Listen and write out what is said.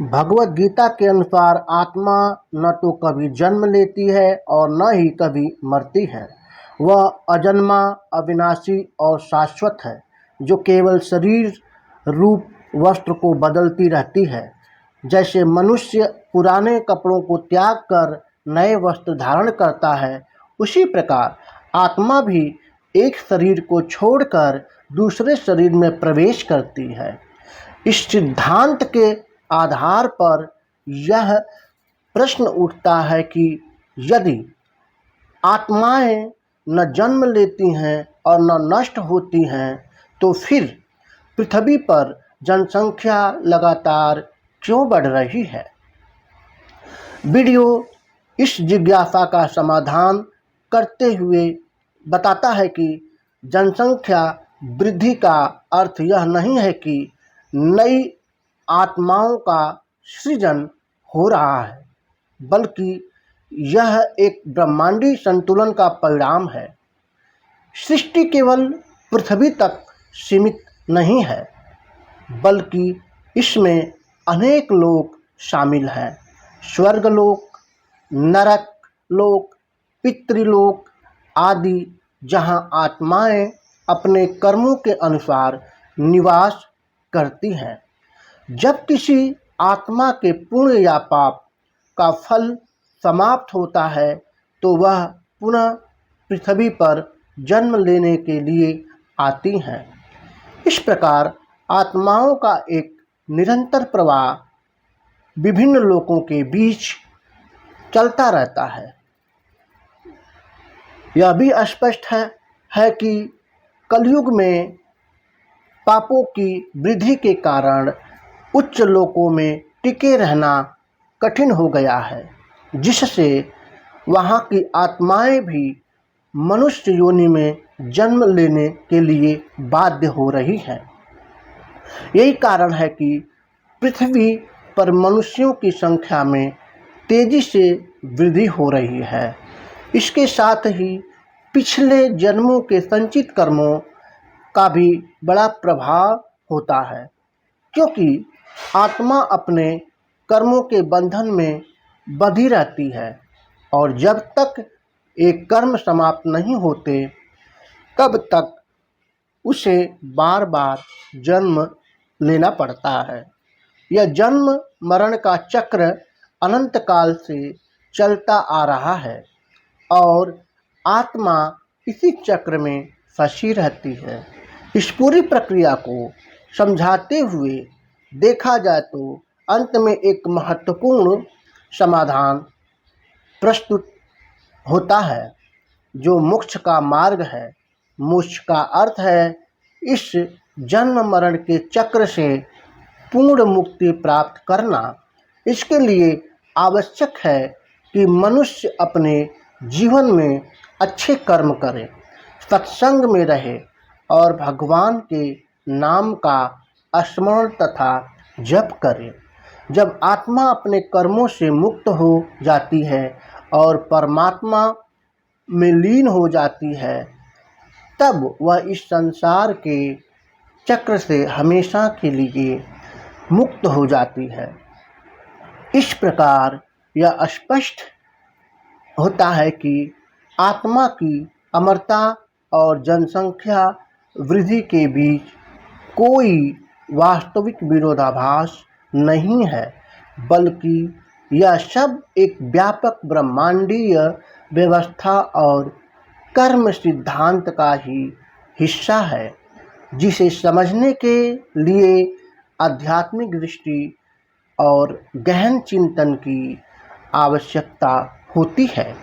भगवद गीता के अनुसार आत्मा न तो कभी जन्म लेती है और न ही कभी मरती है। वह अजन्मा, अविनाशी और शाश्वत है, जो केवल शरीर रूप वस्त्र को बदलती रहती है। जैसे मनुष्य पुराने कपड़ों को त्याग कर नए वस्त्र धारण करता है, उसी प्रकार आत्मा भी एक शरीर को छोड़कर दूसरे शरीर में प्रवेश करती है। इस सिद्धांत के आधार पर यह प्रश्न उठता है कि यदि आत्माएं न जन्म लेती हैं और न नष्ट होती हैं, तो फिर पृथ्वी पर जनसंख्या लगातार क्यों बढ़ रही है? वीडियो इस जिज्ञासा का समाधान करते हुए बताता है कि जनसंख्या वृद्धि का अर्थ यह नहीं है कि नई आत्माओं का सृजन हो रहा है, बल्कि यह एक ब्रह्मांडीय संतुलन का परिणाम है। सृष्टि केवल पृथ्वी तक सीमित नहीं है, बल्कि इसमें अनेक लोक शामिल हैं। स्वर्गलोक, नरक लोक, पितृलोक आदि, जहां आत्माएं अपने कर्मों के अनुसार निवास करती हैं। जब किसी आत्मा के पुण्य या पाप का फल समाप्त होता है, तो वह पुनः पृथ्वी पर जन्म लेने के लिए आती हैं। इस प्रकार आत्माओं का एक निरंतर प्रवाह विभिन्न लोकों के बीच चलता रहता है। यह भी स्पष्ट है कि कलयुग में पापों की वृद्धि के कारण उच्च लोकों में टिके रहना कठिन हो गया है, जिससे वहाँ की आत्माएं भी मनुष्य योनि में जन्म लेने के लिए बाध्य हो रही हैं। यही कारण है कि पृथ्वी पर मनुष्यों की संख्या में तेजी से वृद्धि हो रही है। इसके साथ ही पिछले जन्मों के संचित कर्मों का भी बड़ा प्रभाव होता है, क्योंकि आत्मा अपने कर्मों के बंधन में बंधी रहती है और जब तक एक कर्म समाप्त नहीं होते, तब तक उसे बार बार जन्म लेना पड़ता है। यह जन्म मरण का चक्र अनंत काल से चलता आ रहा है और आत्मा इसी चक्र में फंसी रहती है। इस पूरी प्रक्रिया को समझाते हुए देखा जाए तो अंत में एक महत्वपूर्ण समाधान प्रस्तुत होता है, जो मोक्ष का मार्ग है। मोक्ष का अर्थ है इस जन्म मरण के चक्र से पूर्ण मुक्ति प्राप्त करना। इसके लिए आवश्यक है कि मनुष्य अपने जीवन में अच्छे कर्म करे, सत्संग में रहे और भगवान के नाम का स्मरण तथा जप करे। जब आत्मा अपने कर्मों से मुक्त हो जाती है और परमात्मा में लीन हो जाती है, तब वह इस संसार के चक्र से हमेशा के लिए मुक्त हो जाती है। इस प्रकार यह स्पष्ट होता है कि आत्मा की अमरता और जनसंख्या वृद्धि के बीच कोई वास्तविक विरोधाभास नहीं है, बल्कि यह सब एक व्यापक ब्रह्मांडीय व्यवस्था और कर्म सिद्धांत का ही हिस्सा है, जिसे समझने के लिए आध्यात्मिक दृष्टि और गहन चिंतन की आवश्यकता होती है।